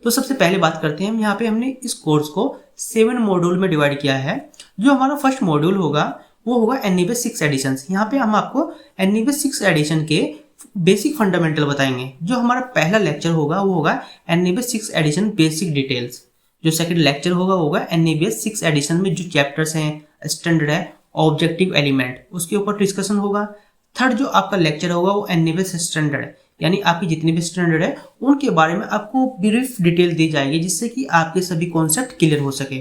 तो सबसे पहले बात करते हैं हम यहाँ पे हमने इस कोर्स को 7 मॉड्यूल में डिवाइड किया है। जो हमारा फर्स्ट मॉड्यूल होगा वो होगा एनईबीएस 6 एडिशन। यहाँ पे हम आपको एनईबीएस 6 एडिशन के बेसिक फंडामेंटल बताएंगे। जो हमारा पहला लेक्चर होगा वो होगा एनईबीएस 6 एडिशन बेसिक डिटेल्स। जो सेकंड लेक्चर होगा वो होगा एनईबीएस 6 एडिशन में जो चैप्टर्स हैं, स्टैंडर्ड है, ऑब्जेक्टिव एलिमेंट, उसके ऊपर डिस्कशन होगा। थर्ड जो आपका लेक्चर होगा वो एनईबीएस स्टैंडर्ड, यानी आपकी जितने भी स्टैंडर्ड है उनके बारे में आपको ब्रीफ डिटेल दी जाएगी जिससे कि आपके सभी कॉन्सेप्ट क्लियर हो सके।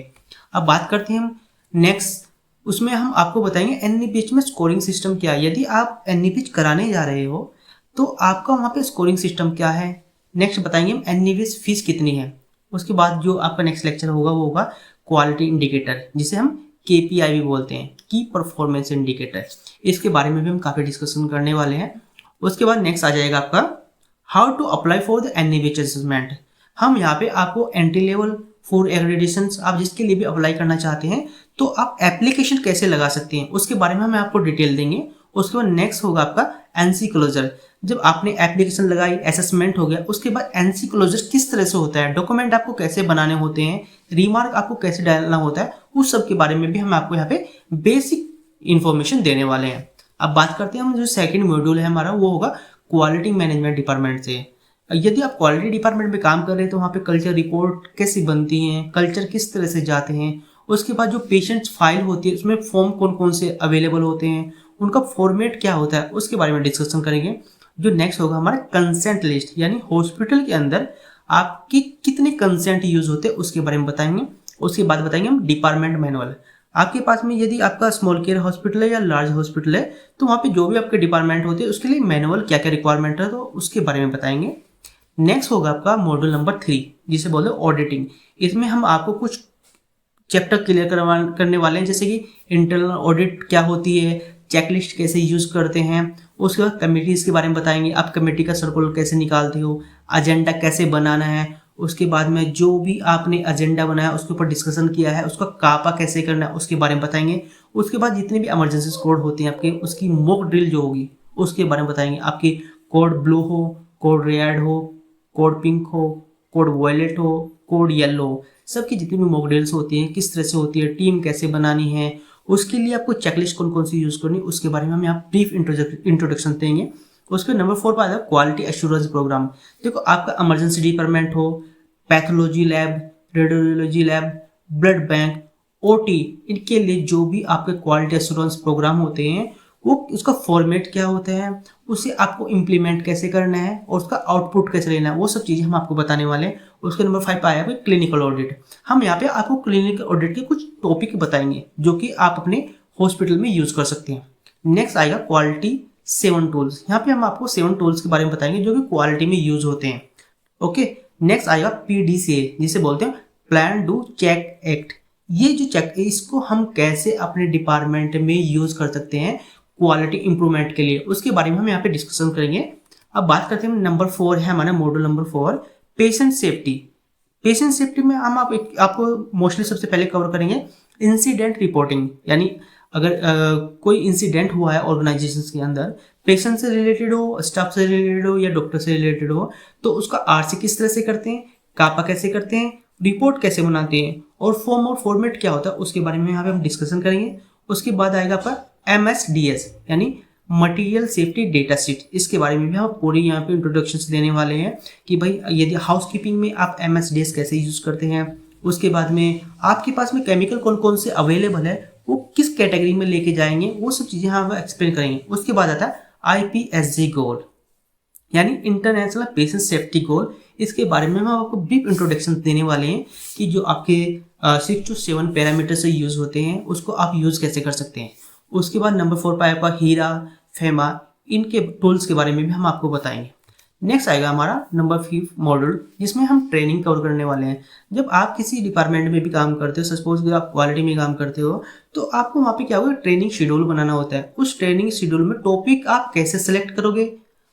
अब बात करते हैं हम नेक्स्ट, उसमें हम आपको बताएंगे एनईबीएच में स्कोरिंग सिस्टम क्या है। यदि आप एनईबीएच कराने जा रहे हो तो आपका वहाँ पे स्कोरिंग सिस्टम क्या है। नेक्स्ट बताएंगे हम एनईबीएच फीस कितनी है। उसके बाद जो आपका नेक्स्ट लेक्चर होगा वो होगा क्वालिटी इंडिकेटर, जिसे हम KPI भी बोलते हैं, की परफॉर्मेंस इंडिकेटर। इसके बारे में भी हम काफ़ी डिस्कशन करने वाले हैं। उसके बाद नेक्स्ट आ जाएगा आपका how to apply for the NEBH assessment. हम यहाँ पे आपको एंट्री लेवल 4 एक्रेडिटेशन आप जिसके लिए भी अप्लाई करना चाहते हैं तो आप एप्लीकेशन कैसे लगा सकते हैं उसके बारे में हम आपको डिटेल देंगे। उसके बाद नेक्स्ट होगा आपका एनसी क्लोजर। जब आपने एप्लीकेशन लगाई, असेसमेंट हो गया, उसके बाद एनसी क्लोजर किस तरह से होता है, डॉक्यूमेंट आपको कैसे बनाने होते हैं, रिमार्क आपको कैसे डालना होता है, उस सब के बारे में भी हम आपको यहाँ पे बेसिक इंफॉर्मेशन देने वाले हैं। अब बात करते हैं हम जो सेकंड मॉड्यूल है हमारा वो होगा क्वालिटी मैनेजमेंट डिपार्टमेंट से। यदि आप क्वालिटी डिपार्टमेंट में काम कर रहे हैं तो वहाँ पे कल्चर रिपोर्ट कैसी बनती हैं, कल्चर किस तरह से जाते हैं। उसके बाद जो पेशेंट्स फाइल होती है उसमें फॉर्म कौन कौन से अवेलेबल होते हैं, उनका फॉर्मेट क्या होता है, उसके बारे में डिस्कशन करेंगे। जो नेक्स्ट होगा हमारा कंसेंट लिस्ट, यानी हॉस्पिटल के अंदर आपके कितने कंसेंट यूज होते हैं उसके बारे में बताएंगे। उसके बाद बताएंगे हम डिपार्टमेंट मैनुअल। आपके पास में यदि आपका स्मॉल केयर हॉस्पिटल है या लार्ज हॉस्पिटल है तो वहाँ पे जो भी आपके डिपार्टमेंट होते हैं उसके लिए मैनुअल क्या क्या रिक्वायरमेंट है तो उसके बारे में बताएंगे। नेक्स्ट होगा आपका मॉड्यूल नंबर 3 जिसे बोलते हैं ऑडिटिंग। इसमें हम आपको कुछ चैप्टर क्लियर करने वाले हैं, जैसे कि इंटरनल ऑडिट क्या होती है, चेकलिस्ट कैसे यूज करते हैं। उसके बाद कमेटीज के बारे में बताएंगे, आप कमेटी का सर्कुलर कैसे निकालते हो, एजेंडा कैसे बनाना है। उसके बाद में जो भी आपने एजेंडा बनाया उसके ऊपर डिस्कशन किया है उसका कापा कैसे करना है उसके बारे में बताएंगे। उसके बाद जितने भी इमरजेंसी कोड होते हैं आपके, उसकी मॉक ड्रिल जो होगी उसके बारे में बताएंगे। आपकी कोड ब्लू हो, कोड रेड हो, कोड पिंक हो, कोड वॉयलेट हो, कोड येलो हो, सबकी जितनी भी मॉक ड्रिल्स होती हैं किस तरह से होती है, टीम कैसे बनानी है, उसके लिए आपको चेकलिस्ट कौन कौन सी यूज करनी है उसके बारे में हम यहाँ ब्रीफ इंट्रोडक्शन देंगे। उसके नंबर 4 पर आता है क्वालिटी एश्योरेंस प्रोग्राम। देखो आपका इमरजेंसी डिपार्टमेंट हो, pathology lab, radiology lab, blood bank, OT, इनके लिए जो भी आपके क्वालिटी एश्योरेंस प्रोग्राम होते हैं वो उसका फॉर्मेट क्या होता है, उसे आपको इम्प्लीमेंट कैसे करना है और उसका आउटपुट कैसे लेना है, वो सब चीज़ें हम आपको बताने वाले हैं। उसके नंबर 5 पर आया है क्लिनिकल ऑडिट। हम यहाँ पे आपको क्लिनिकल ऑडिट के कुछ टॉपिक बताएंगे जो कि आप अपने हॉस्पिटल में यूज कर सकते हैं। नेक्स्ट आएगा क्वालिटी 7 टूल्स। यहाँ पे हम आपको 7 टूल्स के बारे में बताएंगे जो कि क्वालिटी में यूज होते हैं। ओके, नेक्स्ट आएगा PDCA जिसे बोलते हैं प्लान डू चेक एक्ट। ये जो चेक है इसको हम कैसे अपने डिपार्टमेंट में यूज कर सकते हैं क्वालिटी इंप्रूवमेंट के लिए, उसके बारे में हम यहाँ पे डिस्कशन करेंगे। अब बात करते हैं नंबर 4 है हमारा module number 4 patient safety. Patient safety में हम आपको मोस्टली सबसे पहले कवर करेंगे इंसिडेंट रिपोर्टिंग, यानी अगर कोई इंसिडेंट हुआ है ऑर्गेनाइजेशन के अंदर, पेशेंट से रिलेटेड हो, स्टाफ से रिलेटेड हो या डॉक्टर से रिलेटेड हो, तो उसका RC किस तरह से करते हैं, कापा कैसे करते हैं, रिपोर्ट कैसे बनाते हैं और फॉर्म और फॉर्मेट क्या होता है उसके बारे में यहाँ पे हम डिस्कशन करेंगे। उसके बाद आएगा आपका MSDS यानी मटेरियल सेफ्टी डेटा शीट। इसके बारे में भी हम पूरी यहाँ पे इंट्रोडक्शन देने वाले हैं कि भाई यदि हाउसकीपिंग में आप MSDS कैसे यूज करते हैं। उसके बाद में आपके पास में केमिकल कौन कौन से अवेलेबल है, वो किस कैटेगरी में लेके जाएंगे, वो सब चीज़ें हम एक्सप्लेन करेंगे। उसके बाद आता है IPSG गोल यानी इंटरनेशनल पेशेंट सेफ्टी गोल। इसके बारे में हम आपको ब्रीफ इंट्रोडक्शन देने वाले हैं कि जो आपके 6 to 7 पैरामीटर से यूज होते हैं उसको आप यूज कैसे कर सकते हैं। उसके बाद नंबर 4 पर आपका हीरा, फेमा, इनके टूल्स के बारे में भी हम आपको बताएंगे। नेक्स्ट आएगा हमारा नंबर 5 मॉड्यूल जिसमें हम ट्रेनिंग कवर करने वाले हैं। जब आप किसी डिपार्टमेंट में भी काम करते हो, सपोज अगर आप क्वालिटी में काम करते हो तो आपको वहाँ पे क्या होगा, ट्रेनिंग शेड्यूल बनाना होता है। उस ट्रेनिंग शेड्यूल में टॉपिक आप कैसे सेलेक्ट करोगे,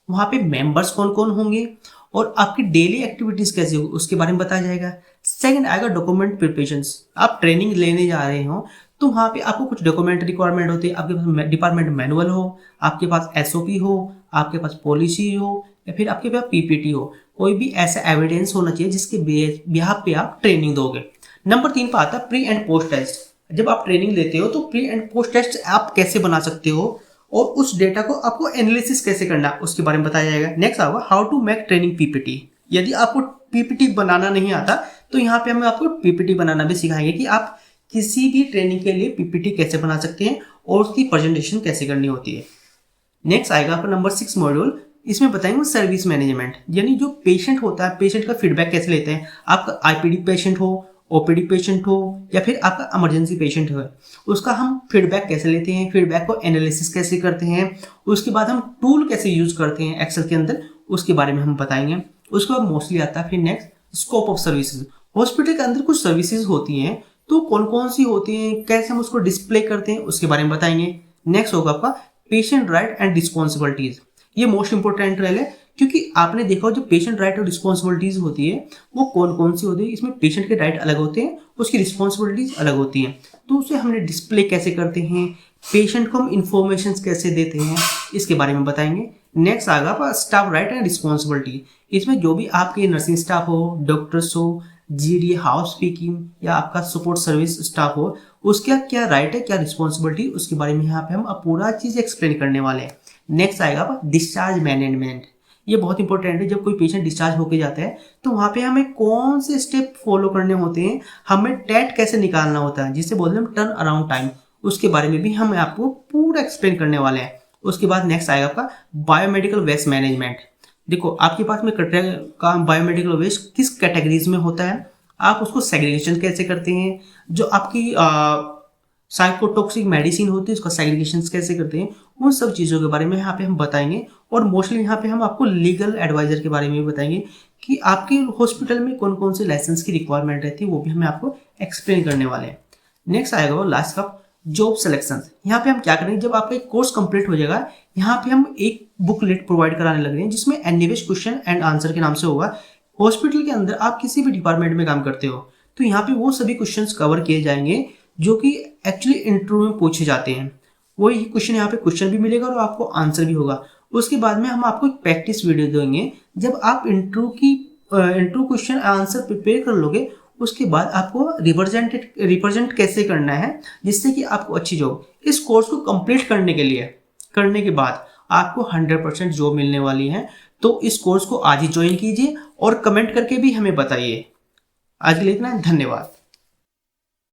वहाँ पे मेंबर्स कौन कौन होंगे और आपकी डेली एक्टिविटीज कैसी होगी उसके बारे में बताया जाएगा। सेकंड आएगा डॉक्यूमेंट प्रिपरेशंस। आप ट्रेनिंग लेने जा रहे हो तो वहाँ पे आपको कुछ डॉक्यूमेंट रिक्वायरमेंट होती है। आपके पास डिपार्टमेंट मैनुअल हो, आपके पास SOP हो, आपके पास पॉलिसी हो या फिर आपके पास PPT हो, कोई भी ऐसा एविडेंस होना चाहिए जिसके बिहाफ पे आप ट्रेनिंग दोगे। नंबर 3 पर आता है प्री एंड पोस्ट टेस्ट। जब आप ट्रेनिंग लेते हो तो प्री एंड पोस्ट टेस्ट आप कैसे बना सकते हो और उस डेटा को आपको एनालिसिस कैसे करना है उसके बारे में बताया जाएगा। नेक्स्ट आएगा how to make training PPT. यदि आपको पीपीटी बनाना नहीं आता तो यहाँ पे हम आपको पीपीटी बनाना भी सिखाएंगे कि आप किसी भी ट्रेनिंग के लिए पीपीटी कैसे बना सकते हैं और उसकी प्रेजेंटेशन कैसे करनी होती है। नेक्स्ट आएगा आपका नंबर 6 मॉड्यूल। इसमें बताएंगे सर्विस मैनेजमेंट, यानी जो पेशेंट होता है पेशेंट का फीडबैक कैसे लेते हैं। आपका आईपीडी पेशेंट हो, ओपीडी पेशेंट हो या फिर आपका इमरजेंसी पेशेंट हो, उसका हम फीडबैक कैसे लेते हैं, फीडबैक को एनालिसिस कैसे करते हैं, उसके बाद हम टूल कैसे यूज करते हैं एक्सेल के अंदर, उसके बारे में हम बताएंगे। उसके बाद मोस्टली आता है फिर next scope of services. Hospital के अंदर कुछ सर्विसेज होती हैं तो कौन कौन सी होती हैं, कैसे हम उसको डिस्प्ले करते हैं उसके बारे में बताएंगे। नेक्स्ट होगा आपका पेशेंट राइट एंड रिस्पॉन्सिबिलिटीज। ये मोस्ट इंपोर्टेंट रहे है क्योंकि आपने देखा जो पेशेंट राइट और रिस्पॉन्सिबिलिटीज होती है वो कौन कौन सी होती है। इसमें पेशेंट के राइट अलग होते हैं, उसकी रिस्पॉन्सिबिलिटीज अलग होती हैं, तो उसे हमने डिस्प्ले कैसे करते हैं, पेशेंट को हम इंफॉर्मेशन कैसे देते हैं, इसके बारे में बताएंगे। नेक्स्ट आएगा स्टाफ राइट एंड रिस्पॉन्सिबिलिटी। इसमें जो भी आपके नर्सिंग स्टाफ हो, डॉक्टर्स हो, जीडी, हाउस कीपिंग या आपका सपोर्ट सर्विस स्टाफ हो, उसका क्या राइट है क्या रिस्पॉन्सिबिलिटी, उसके बारे में यहाँ पे हम पूरा चीज एक्सप्लेन करने वाले हैं। नेक्स्ट आएगा डिस्चार्ज मैनेजमेंट। ये बहुत इंपॉर्टेंट है। जब कोई पेशेंट डिस्चार्ज होकर जाता है तो वहाँ पे हमें कौन से स्टेप फॉलो करने होते हैं, हमें टेट कैसे निकालना होता है जिसे बोलते हैं टर्न अराउंड टाइम, उसके बारे में भी हम आपको पूरा एक्सप्लेन करने वाले हैं। उसके बाद नेक्स्ट आएगा आपका बायोमेडिकल वेस्ट मैनेजमेंट। देखो आपके पास में का बायोमेडिकल वेस्ट किस कैटेगरीज में होता है, आप उसको सेग्रीगेशन कैसे करते हैं, जो आपकी साइकोटॉक्सिक मेडिसिन होती है उसका सेग्रीगेशन कैसे करते हैं, उन सब चीज़ों के बारे में यहाँ पे हम बताएंगे। और मोस्टली यहाँ पे हम आपको लीगल एडवाइजर के बारे में भी बताएंगे कि आपके हॉस्पिटल में कौन कौन से लाइसेंस की रिक्वायरमेंट रहती है, वो भी हमें आपको एक्सप्लेन करने वाले हैं। नेक्स्ट आएगा वो लास्ट का जॉब सिलेक्शन। यहाँ पे हम क्या करेंगे, जब आपका एक कोर्स कंप्लीट हो जाएगा यहाँ पे हम एक बुकलेट प्रोवाइड कराने लग रहे हैं जिसमें एनिवेश क्वेश्चन एंड आंसर के नाम से होगा। हॉस्पिटल के अंदर आप किसी भी डिपार्टमेंट में काम करते हो तो यहाँ पे वो सभी क्वेश्चंस कवर किए जाएंगे जो कि एक्चुअली इंटरव्यू में पूछे जाते हैं। वही क्वेश्चन यहाँ पे क्वेश्चन भी मिलेगा और आपको आंसर भी होगा। उसके बाद में हम आपको एक प्रैक्टिस वीडियो देंगे। जब आप इंटरव्यू क्वेश्चन आंसर प्रिपेयर कर लोगे उसके बाद आपको रिप्रेजेंट कैसे करना है जिससे कि आपको अच्छी जॉब, इस कोर्स को कंप्लीट करने के बाद आपको 100% जॉब मिलने वाली है। तो इस कोर्स को आज ही ज्वाइन कीजिए और कमेंट करके भी हमें बताइए। आज के लिए इतना, धन्यवाद।